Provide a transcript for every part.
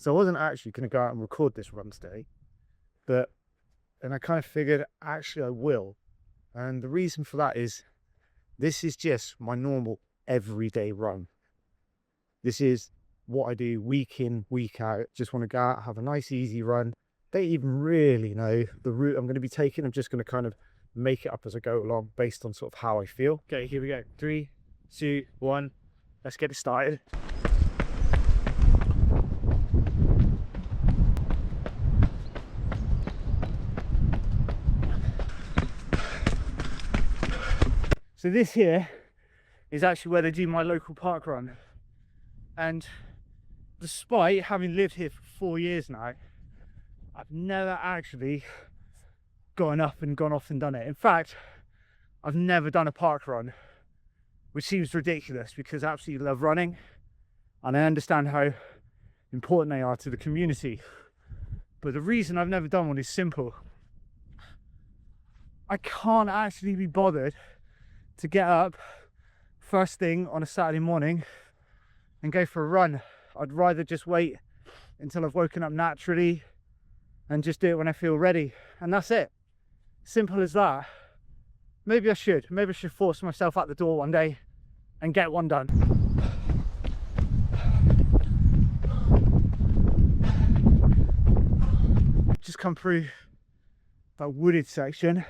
So I wasn't actually going to go out and record this run today, and I kind of figured actually I will. And the reason for that is this is just my normal everyday run. This is what I do week in, week out. Just want to go out, have a nice easy run. Don't even really know the route I'm going to be taking. I'm just going to kind of make it up as I go along based on sort of how I feel. Okay, here we go. 3, 2, 1. Let's get it started. So this here is actually where they do my local park run. And despite having lived here for 4 years now, I've never actually gotten up and gone off and done it. In fact, I've never done a park run, which seems ridiculous because I absolutely love running and I understand how important they are to the community. But the reason I've never done one is simple. I can't actually be bothered to get up first thing on a Saturday morning and go for a run. I'd rather just wait until I've woken up naturally and just do it when I feel ready. And that's it. Simple as that. Maybe I should force myself out the door one day and get one done. Just come through that wooded section.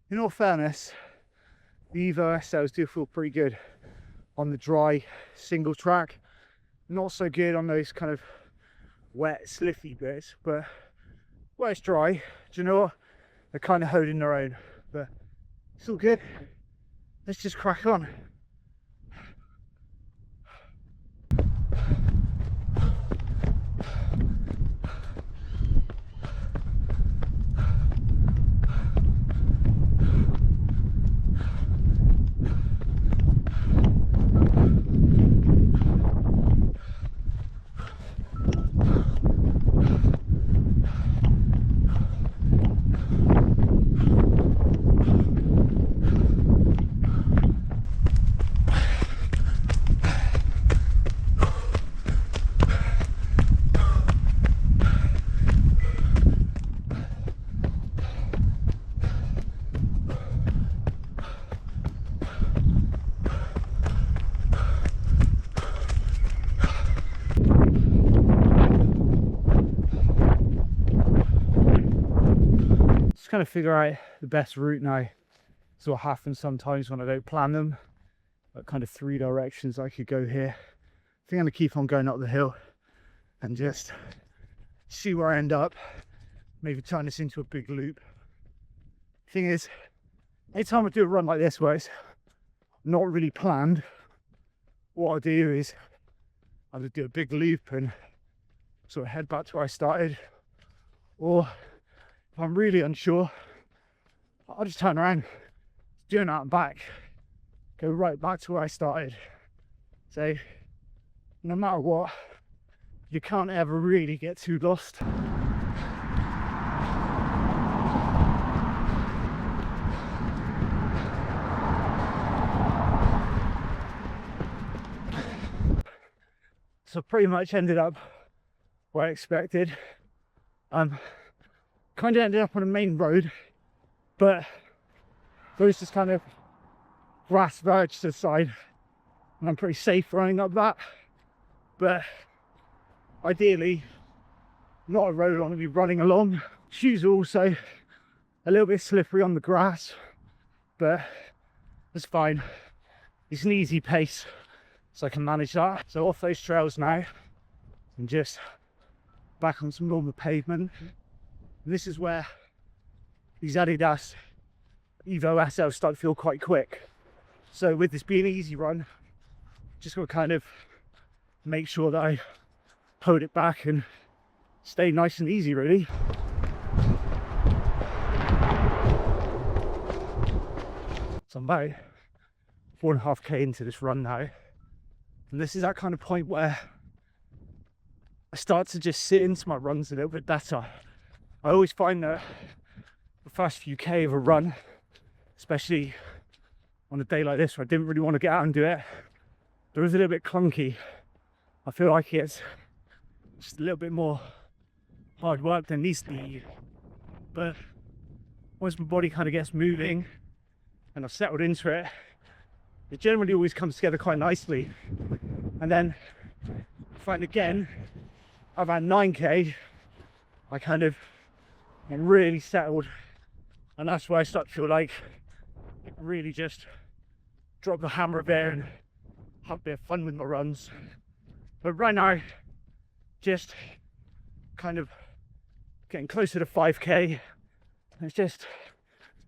In all fairness, the Evo SLs do feel pretty good on the dry single track. Not so good on those kind of wet, slippy bits, but where it's dry, do you know what? They're kind of holding their own, but it's all good. Let's just crack on. Kind of figure out the best route now. So what happens sometimes when I don't plan them, like kind of 3 directions I could go here. I think I'm gonna keep on going up the hill and just see where I end up, maybe turn this into a big loop. Thing is, anytime I do a run like this where it's not really planned, what I do is either do a big loop and sort of head back to where I started, or if I'm really unsure, I'll just turn around, do an out and back, go right back to where I started. So no matter what, you can't ever really get too lost. So pretty much ended up where I expected. Kind of ended up on a main road, but there was just kind of grass verge to the side, and I'm pretty safe running up that. But ideally, not a road I want to be running along. Shoes are also a little bit slippery on the grass, but that's fine. It's an easy pace, so I can manage that. So off those trails now, and just back on some normal pavement. This is where these Adidas Evo SL start to feel quite quick. So with this being an easy run, just got to kind of make sure that I hold it back and stay nice and easy really. So I'm about 4.5k into this run now. And this is that kind of point where I start to just sit into my runs a little bit better. I always find that the first few K of a run, especially on a day like this where I didn't really want to get out and do it, there is a little bit clunky. I feel like it's just a little bit more hard work than needs to be. But once my body kind of gets moving and I've settled into it, it generally always comes together quite nicely. And then I find again, around 9k, I kind of am really settled, and that's where I start to feel like I can really just drop the hammer a bit and have a bit of fun with my runs. But right now, just kind of getting closer to 5k, it's just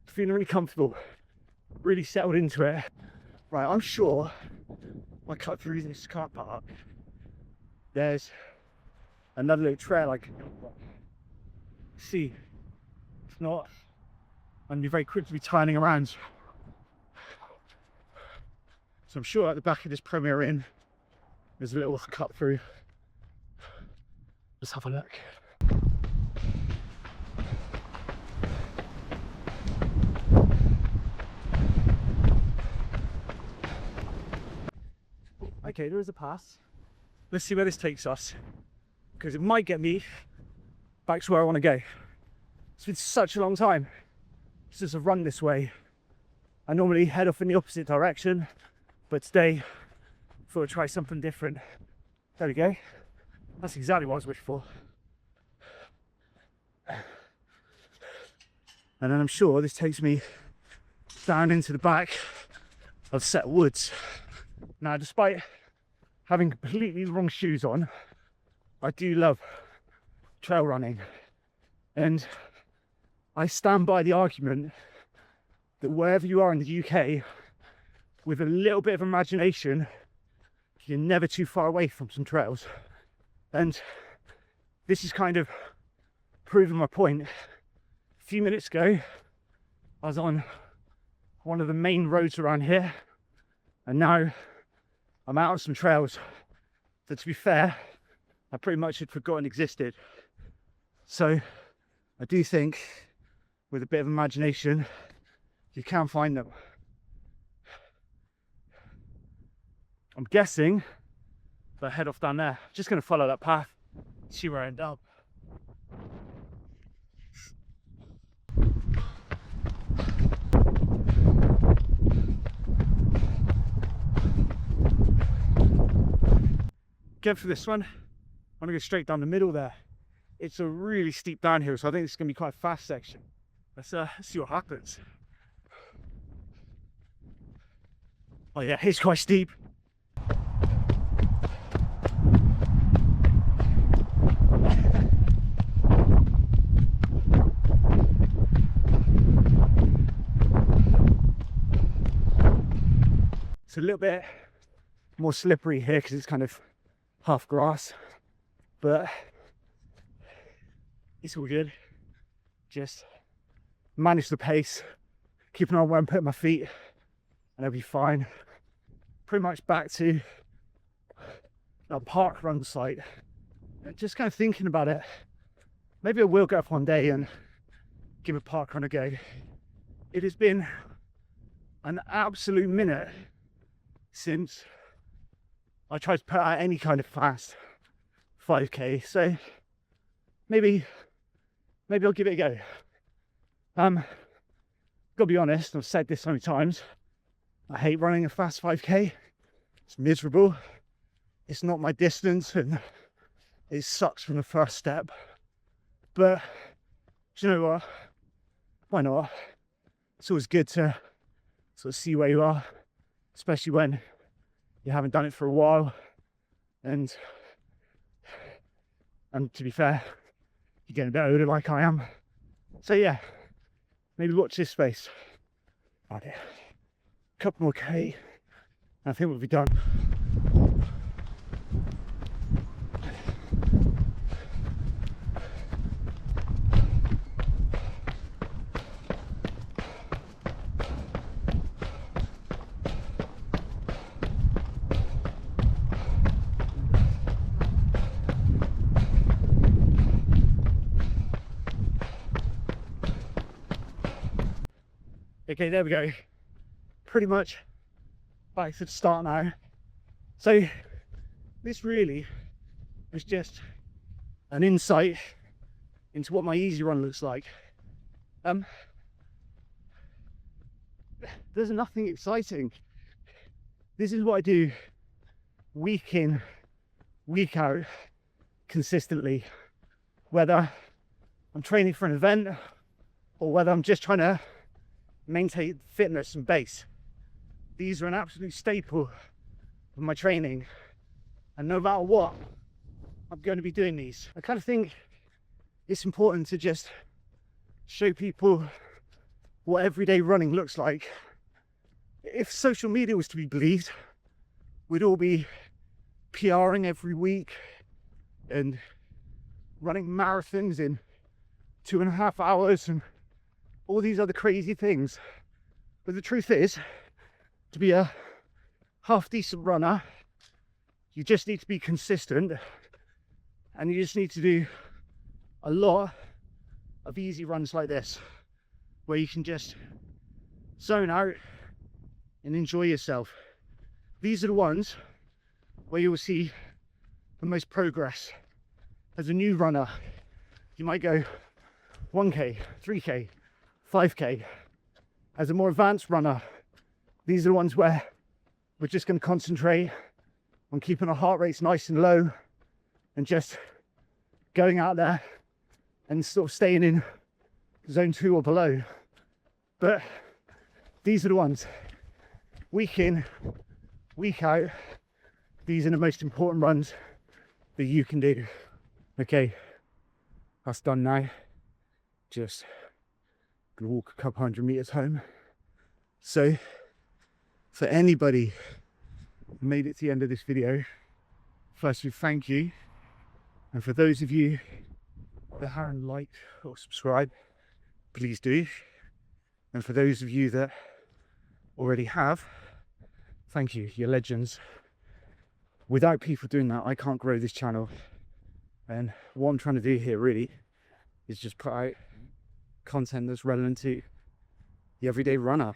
feeling really comfortable, really settled into it. Right, I'm sure when I cut through this car park, there's another little trail I can see. If not, I'd be very quickly turning around. So I'm sure at the back of this Premier Inn, there's a little cut through. Let's have a look. Okay, there is a pass. Let's see where this takes us, because it might get me back to where I want to go. It's been such a long time since I've run this way. I normally head off in the opposite direction, but today I thought I'd try something different. There we go. That's exactly what I was wishing for. And then I'm sure this takes me down into the back of Set Woods. Now, despite having completely the wrong shoes on, I do love trail running, and I stand by the argument that wherever you are in the UK, with a little bit of imagination, you're never too far away from some trails. And this is kind of proving my point. A few minutes ago, I was on one of the main roads around here, and now I'm out on some trails that, to be fair, I pretty much had forgotten existed. So I do think with a bit of imagination, you can find them. I'm guessing if I head off down there, just going to follow that path, see where I end up. Get for this one, I'm going to go straight down the middle there. It's a really steep downhill, so I think it's going to be quite a fast section. Let's see what happens. Oh yeah, it's quite steep. It's a little bit more slippery here because it's kind of half grass, but it's all good. Just manage the pace, keep an eye on where I'm putting my feet, and I'll be fine. Pretty much back to our Parkrun site. Just kind of thinking about it, maybe I will go up one day and give a Parkrun a go. It has been an absolute minute since I tried to put out any kind of fast 5k, so maybe I'll give it a go. Gotta be honest, I've said this so many times, I hate running a fast 5k. It's miserable, it's not my distance, and it sucks from the first step. But do you know what, why not? It's always good to sort of see where you are, especially when you haven't done it for a while, and to be fair, you're getting a bit older like I am. So yeah, maybe watch this space. Right, a couple more K, and I think we'll be done. Okay, there we go. Pretty much back to the start now. So this really was just an insight into what my easy run looks like. There's nothing exciting. This is what I do week in, week out, consistently, whether I'm training for an event or whether I'm just trying to maintain fitness and base. These are an absolute staple of my training, and no matter what, I'm going to be doing these. I kind of think it's important to just show people what everyday running looks like. If social media was to be believed, we'd all be PRing every week and running marathons in 2.5 hours and all these other crazy things. But the truth is, to be a half decent runner, you just need to be consistent, and you just need to do a lot of easy runs like this, where you can just zone out and enjoy yourself. These are the ones where you will see the most progress. As a new runner, you might go 1k, 3k, 5k. As a more advanced runner, these are the ones where we're just going to concentrate on keeping our heart rates nice and low and just going out there and sort of staying in zone 2 or below. But these are the ones, week in, week out, these are the most important runs that you can do. Okay, that's done now. Just gonna walk a couple 100 meters home. So for anybody who made it to the end of this video, firstly, thank you. And for those of you that haven't liked or subscribed, please do. And for those of you that already have, thank you, you're legends. Without people doing that, I can't grow this channel. And what I'm trying to do here really is just put out content that's relevant to the everyday runner.